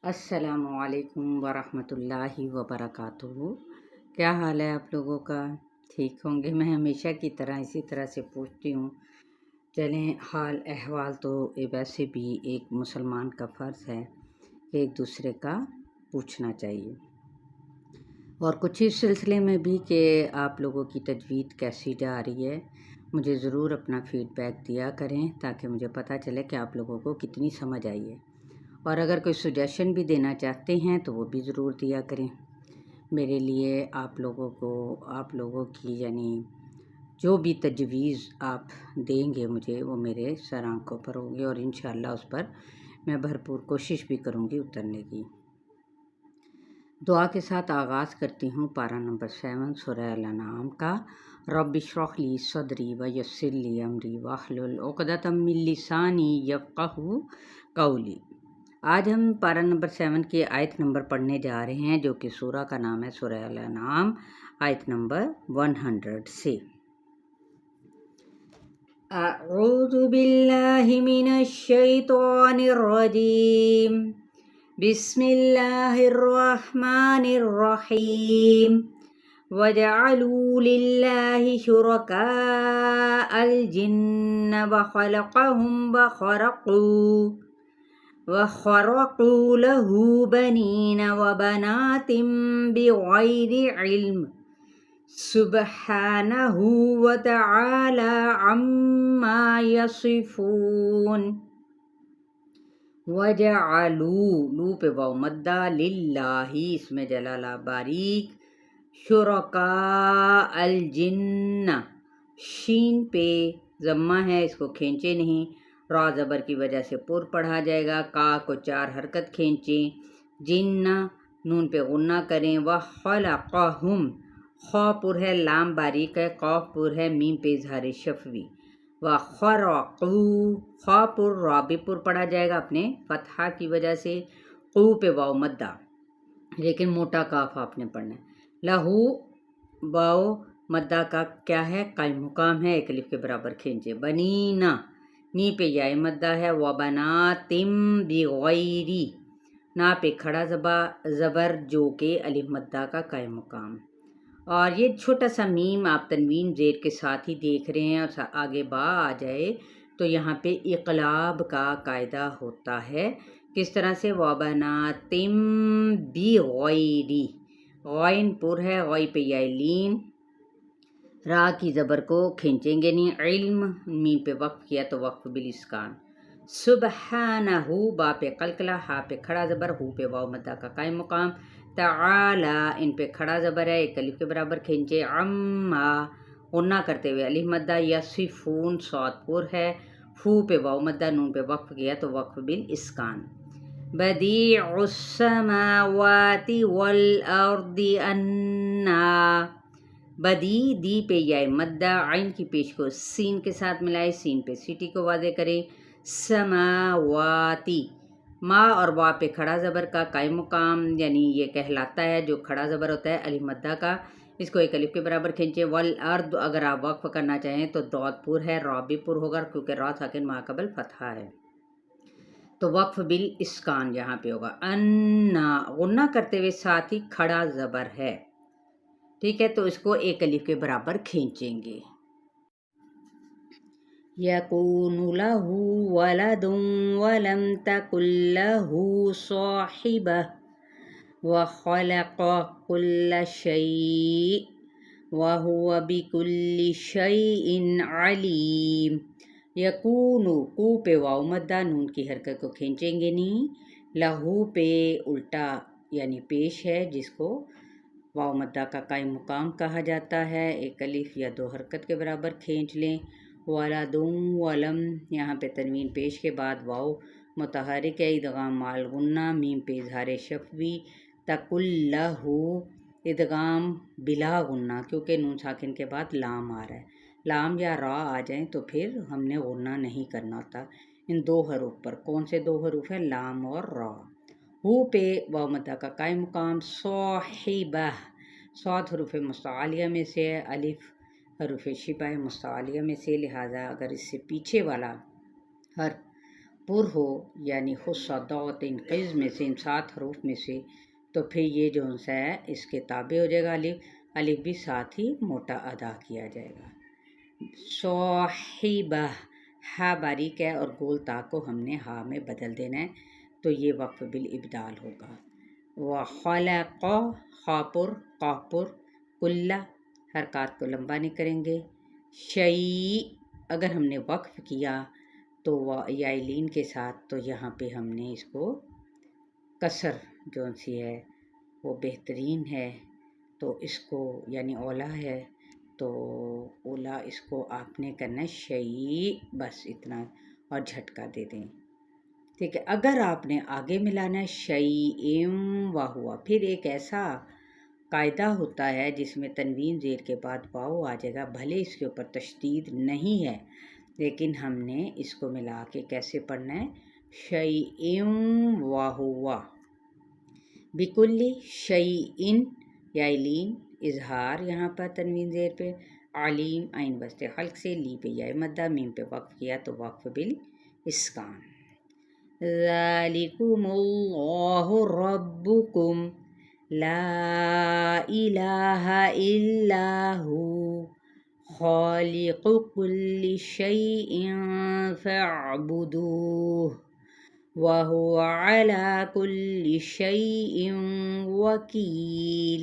السلام علیکم ورحمۃ اللہ وبرکاتہ۔ کیا حال ہے آپ لوگوں کا؟ ٹھیک ہوں گے؟ میں ہمیشہ کی طرح اسی طرح سے پوچھتی ہوں۔ چلیں، حال احوال تو ویسے بھی ایک مسلمان کا فرض ہے کہ ایک دوسرے کا پوچھنا چاہیے، اور کچھ اس سلسلے میں بھی کہ آپ لوگوں کی تجوید کیسی جا رہی ہے۔ مجھے ضرور اپنا فیڈ بیک دیا کریں تاکہ مجھے پتہ چلے کہ آپ لوگوں کو کتنی سمجھ آئی ہے، اور اگر کوئی سجیشن بھی دینا چاہتے ہیں تو وہ بھی ضرور دیا کریں۔ میرے لیے آپ لوگوں کی یعنی جو بھی تجویز آپ دیں گے مجھے، وہ میرے سر آنکھوں پر ہوگی، اور انشاءاللہ اس پر میں بھرپور کوشش بھی کروں گی اترنے کی۔ دعا کے ساتھ آغاز کرتی ہوں پارہ نمبر 7 سورہ الانعام کا۔ رب اشرح لی صدری ویسر لی امری واحلل عقدۃ من لسانی یفقہوا قولی۔ آج ہم پارہ نمبر 7 کی آیت نمبر پڑھنے جا رہے ہیں، جو کہ سورہ کا نام ہے سورہ الانعام، آیت نمبر 100 سے۔ اعوذ باللہ من الشیطان الرجیم، بسم اللہ الرحمن الرحیم۔ وَجَعَلُوا لِلَّهِ شُرَكَاءَ الْجِنَّ وَخَرَقُوا لَهُ بَنِينَ وَبَنَاتٍ بِغَيْرِ عِلْمٍ سُبْحَانَهُ وَتَعَالَى عَمَّا يَصِفُونَ۔ وَجَعَلُوا، لو پہ واو مدہ، للہ اس میں جلالہ باریک، شرکاء الجن، شین پہ ضمہ ہے، اس کو کھینچے نہیں، را زبر کی وجہ سے پر پڑھا جائے گا، کا کو 4 حرکت کھینچیں، جن نون پہ غنہ کریں، وَخَلَقَهُمْ، خا پر ہے، لام باریک ہے، قاف پر ہے، میم پہ اظہار شفوی، وَخَرَقُوا، خا پر را بھی پر پڑھا جائے گا اپنے فتحہ کی وجہ سے، قو پہ واو مدہ، لیکن موٹا کاف آپ نے پڑھنا ہے۔ لہو، واو مدہ کا کیا ہے؟ قائم مقام ہے، ایک الف کے برابر کھینچے، بنینا، نی پہ یائے مدہ ہے، وبناتم بغیری، نا پہ کھڑا زبر جو کہ الف مدہ کا قائم مقام، اور یہ چھوٹا سا میم آپ تنوین زیر کے ساتھ ہی دیکھ رہے ہیں، اور آگے با آ جائے تو یہاں پہ اقلاب کا قاعدہ ہوتا ہے۔ کس طرح سے؟ وبناتم بغیری، غائن پر ہے، غائی پہ یا لین، را کی زبر کو کھینچیں گے نہیں، علم میم پہ وقف کیا تو وقف بالاسکان، سبحانہ، با پہ قلقلہ، ہا پہ کھڑا زبر، ہو پہ واو مدہ کا قائم مقام، تعالی ان پہ کھڑا زبر ہے، ایک الف کے برابر کھینچے، عما غنہ کرتے ہوئے الف مدہ، یصفون صاد پر ہے، فو پہ واو مدہ، نون پہ وقف کیا تو وقف بالاسکان، بدیع السماوات والارض انا، بدی دی پہ یا مدہ، عین کی پیش کو سین کے ساتھ ملائے، سین پہ سیٹی کو واضح کریں، سماواتی، ما اور وا پہ کھڑا زبر کا قائم مقام، یعنی یہ کہلاتا ہے جو کھڑا زبر ہوتا ہے الف مدہ کا، اس کو ایک الف کے برابر کھینچے، والارض اگر آپ وقف کرنا چاہیں تو دود پر ہے، را بھی پر ہوگا کیونکہ را ساکن ما قبل فتحہ ہے، تو وقف بالاسکان یہاں پہ ہوگا، انا غنہ کرتے ہوئے ساتھ ہی کھڑا زبر ہے، ٹھیک ہے، تو اس کو ایک الف کے برابر کھینچیں گے۔ یکون لہ ولد ولم تکن لہ صاحبہ وخلق کل شیء وہو بکل شیء علیم۔ یکون، کو پہ واو مدہ، نون کی حرکت کو کھینچیں گے نہیں، لہو پہ الٹا یعنی پیش ہے، جس کو واو مدہ کا قائم مقام کہا جاتا ہے، ایک الف یا 2 حرکت کے برابر کھینچ لیں، ولد ولم، یہاں پہ تنوین پیش کے بعد واو متحرک ہے، ادغام مع الغنہ، میم پہ اظہار شفوی، تکن لہ، ادغام بلا غنہ کیونکہ نون ساکن کے بعد لام آ رہا ہے، لام یا را آ جائیں تو پھر ہم نے غنہ نہیں کرنا ہوتا ان 2 حروف پر۔ کون سے 2 حروف ہیں؟ لام اور را۔ ہو پہ واو مدہ کا قائم مقام، صاحبہ، صاد حروف مستعلیہ میں سے ہے، الف حروف شبہ مستعلیہ میں سے، لہٰذا اگر اس سے پیچھے والا حرف پر ہو یعنی خصدوتن قز میں سے ان 7 حروف میں سے تو پھر یہ جو سا ہے اس کے تابع ہو جائے گا الف، الف بھی ساتھ ہی موٹا ادا کیا جائے گا۔ صاحبہ ہا باریک ہے اور گول تا کو ہم نے ہا میں بدل دینا ہے تو یہ وقف بالابدال ہوگا۔ وخلق خا پر قاف پر کل حرکات کو لمبا نہیں کریں گے۔ شیء اگر ہم نے وقف کیا تو یائلین کے ساتھ تو یہاں پہ ہم نے اس کو کسر جو سی ہے وہ بہترین ہے تو اس کو یعنی اولا ہے تو اولا اس کو آپ نے کرنا ہے شیء، بس اتنا اور جھٹکا دے دیں، ٹھیک ہے۔ اگر آپ نے آگے ملانا ہے شیء و ہوا، پھر ایک ایسا قاعدہ ہوتا ہے جس میں تنوین زیر کے بعد واو آ جائے گا، بھلے اس کے اوپر تشدید نہیں ہے لیکن ہم نے اس کو ملا کے کیسے پڑھنا ہے شیء و ہوا۔ بکل شیء یائلین اظہار یہاں پر تنوین زیر پہ، علیم عین وسط حلق سے، لی پہ یا مدہ، میم پہ وقف کیا تو وقف بالاسکان۔ ذالکم اللہ ربکم لا الہ الا ہو خالق کل شیء فاعبدوہ وَهُوَ عَلَى كُلِّ شَيْءٍ وَكِيلٌ۔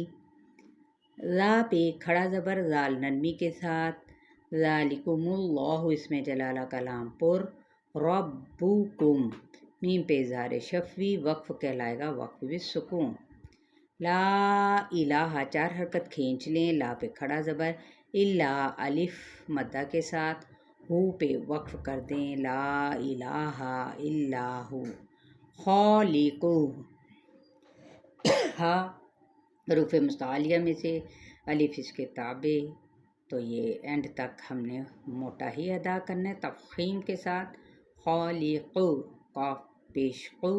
ذا پہ کھڑا زبر ذال نرمی کے ساتھ، ذالکم اللہ اس میں جلالہ کلام پر، ربکم میم پہ اظہار شفوی، وقف کہلائے گا وقف بالسکون۔ لا الہ 4 حرکت کھینچ لیں، لا پہ کھڑا زبر، الا الف مدہ کے ساتھ، ہو پہ وقف کر دیں، لا الہ الا ہو، خالق ہا حروف مستعلیہ میں سے الف اس کے تابع تو یہ اینڈ تک ہم نے موٹا ہی ادا کرنا ہے تفخیم کے ساتھ، خالق قاف پیش قو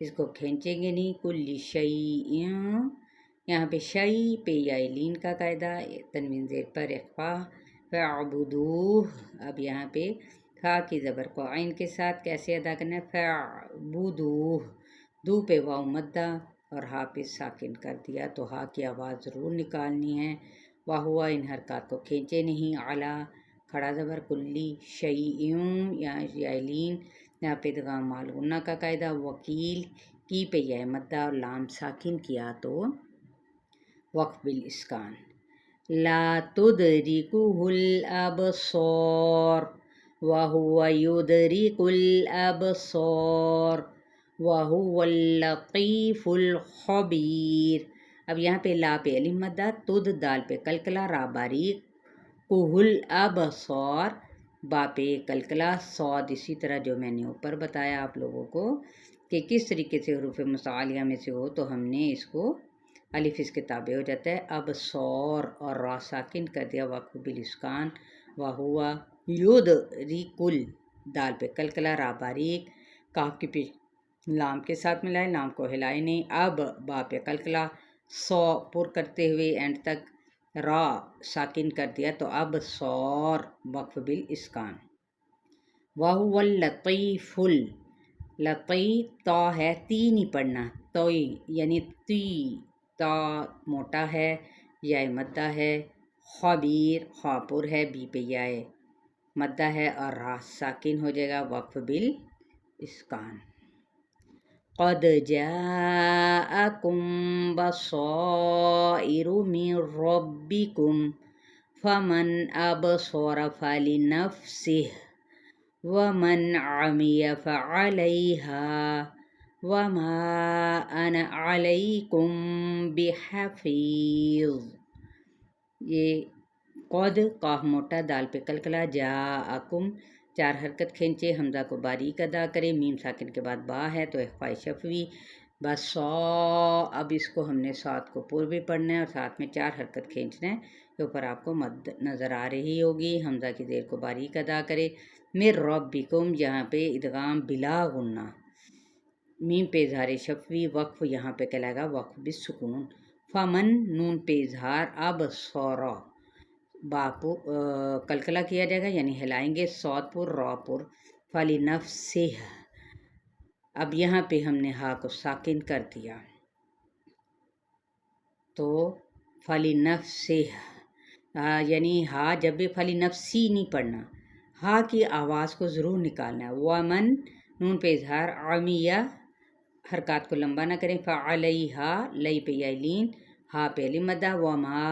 اس کو کھینچیں گے نہیں، کل شیء یہاں پہ شیء پہ یائلین کا قاعدہ، تنوین زیر پر اخفا، فاعبدوہ اب یہاں پہ کھا کی زبر کو عین کے ساتھ کیسے ادا کرنا ہے فاعبدوہ، دو پہ واو مدہ اور ہا پہ ساکن کر دیا تو ہا کی آواز ضرور نکالنی ہے، وہوا ان حرکات کو کھینچے نہیں، علا کھڑا زبر کلی شیء یائلین یہاں پہ ادغام مال غنہ کا قاعدہ، وکیل کی پہ یا مدہ اور لام ساکن کیا تو وقف بالاسکان۔ لا تدرکہ الابصار وہو یدرک الابصار وہو اللطیف الخبیر۔ اب یہاں پہ لا پہ الف مدہ، تد دال پہ کلکلا، را باریک، کہل ابصار با پہ کلکلا، صاد اسی طرح جو میں نے اوپر بتایا آپ لوگوں کو کہ کس طریقے سے حروف مستعلیہ میں سے ہو تو ہم نے اس کو الف اس کے تابع ہو جاتا ہے، ابصار اور را ساکن کر دیا وقف بالاسکان، وہوا یدرک دال پہ کلکلا، را باریک، کاف کی پیش لام کے ساتھ ملائے، لام کو ہلائے نہیں، اب با پہ کلکلا، سو پر کرتے ہوئے اینڈ تک را ساکن کر دیا تو اب صور وقف بالاسکان۔ وَهُوَ اللطیف لطیف تا ہے تی نہیں پڑھنا، توئی یعنی تی تا موٹا ہے، یا مدہ ہے، خبیر خاپر ہے، بی پہ یا مدہ ہے اور را ساکن ہو جائے گا وقف بالاسکان۔ قد جاءکم بصائر من ربکم فمن ابصر فلنفسہ ومن عمی فعلیہا وما انا علیکم بحفیظ۔ یہ قد قاف موٹا دال پہ کلکلا، جاءکم 4 حرکت کھینچے، حمزہ کو باریک ادا کرے، میم ساکن کے بعد با ہے تو اخفاء شفوی، بس اب اس کو ہم نے سات کو پر بھی پڑھنا ہے اور ساتھ میں 4 حرکت کھینچنا ہے، یہ اوپر آپ کو مد نظر آ رہی ہوگی، حمزہ کی زیر کو باریک ادا کرے، من ربکم یہاں پہ ادغام بلا غنہ، میم پہ اظہار شفوی، وقف یہاں پہ کہلائے گا وقف بالسکون، فمن نون پہ اظہار، اب سورا باپو کلکلا کیا جائے گا یعنی ہلائیں گے، صاد پر را پر، فلنفسہ اب یہاں پہ ہم نے ہا کو ساکن کر دیا تو فلی نفسی، یعنی ہا جب بھی فلی نفسی نہیں پڑھنا، ہا کی آواز کو ضرور نکالنا ہے۔ ومن نون پہ اظہار، عمیہ حرکات کو لمبا نہ کریں، فعلیہا لئی پہ یائلین، ہا پہ علی مدہ، وما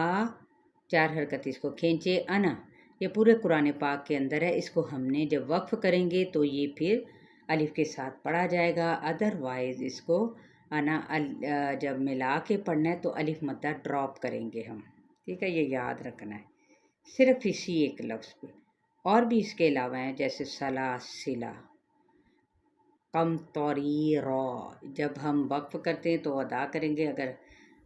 4 حرکت اس کو کھینچے، انا یہ پورے قرآن پاک کے اندر ہے، اس کو ہم نے جب وقف کریں گے تو یہ پھر الف کے ساتھ پڑھا جائے گا، ادروائز اس کو انا جب ملا کے پڑھنا ہے تو الف مدہ ڈراپ کریں گے ہم، ٹھیک ہے، یہ یاد رکھنا ہے صرف اسی ایک لفظ پہ۔ اور بھی اس کے علاوہ ہیں جیسے سلاسلہ، کم توری را، جب ہم وقف کرتے ہیں تو ادا کریں گے اگر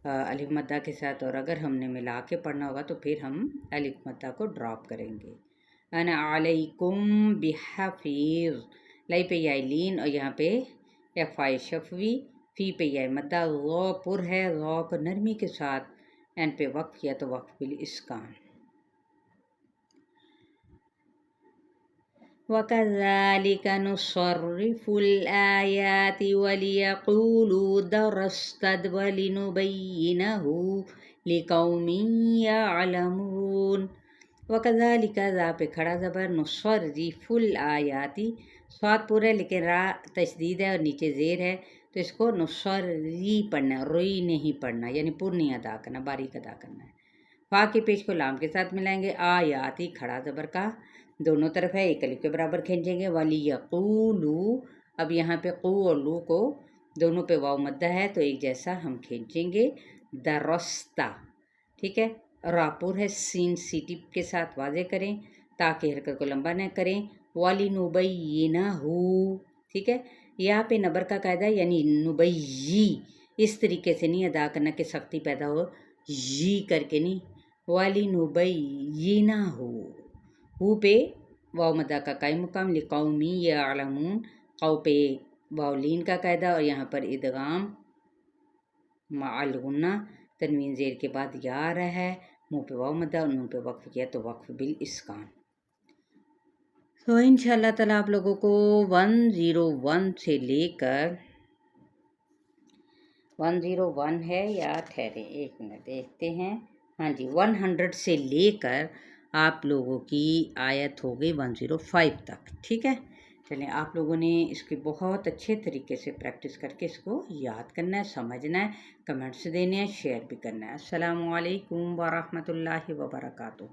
الف مدہ کے ساتھ، اور اگر ہم نے ملا کے پڑھنا ہوگا تو پھر ہم الف مدہ کو ڈراپ کریں گے۔ انا علیکم بحفیظ، لئی پہ یائلین اور یہاں پہ افائے شفوی، فی پہ یائے مدہ، غو پر ہے، غو کو نرمی کے ساتھ این پہ وقف کیا تو وقف بالاسکان۔ وَكَذَلِكَ نُصَرِّفُ الْآيَاتِ وَلِيَقُولُوا دَرَسْتَ وَلِنُبَيِّنَهُ لِقَوْمٍ يَعْلَمُونَ۔ وَكَذَلِكَ ذا پہ کھڑا زبر، نُصَرِّفُ الْآيَاتِ، صاد پورا ہے لیکن را تشدید ہے اور نیچے زیر ہے تو اس کو نصری پڑھنا ہے، روئی نہیں پڑھنا، یعنی پر نہیں ادا کرنا، باریک ادا کرنا ہے۔ فا کے پیش کو لام کے ساتھ ملائیں گے، آیاتی کھڑا زبر کا دونوں طرف ہے، ایک الف کے برابر کھینچیں گے، وَلِيَقُولُوا، اب یہاں پہ قو اور لو کو دونوں پہ واو مدہ ہے تو ایک جیسا ہم کھینچیں گے، درستہ، ٹھیک ہے، راپور ہے، سین سیٹی کے ساتھ واضح کریں تاکہ حرکت کو لمبا نہ کریں، وَلِنُبَيِّنَهُ، ٹھیک ہے، یہاں پہ نبر کا قاعدہ یعنی نبیی، اس طریقے سے نہیں ادا کرنا کہ سختی پیدا ہو، یی کر کے نہیں، وَلِنُبَيِّنَهُ، ہو پہ واو مدہ کا قائم مقام، لقومی یعلمون، قو پہ واولین کا قاعدہ اور یہاں پر ادغام مع الغنہ، تنوین زیر کے بعد یا آ رہا ہے، منہ پہ واو مدہ اور نون پہ وقف کیا تو وقف بالاسکان۔ تو انشاءاللہ تعالیٰ آپ لوگوں کو 101 سے لے کر 101 ہے یا ٹھہرے ایک منٹ دیکھتے ہیں، ہاں جی 100 سے لے کر آپ لوگوں کی آیت ہو گئی 105 تک، ٹھیک ہے، چلیں آپ لوگوں نے اس کی بہت اچھے طریقے سے پریکٹس کر کے اس کو یاد کرنا ہے، سمجھنا ہے، کمنٹس دینے ہیں، شیئر بھی کرنا ہے۔ السلام علیکم ورحمۃ اللہ وبرکاتہ۔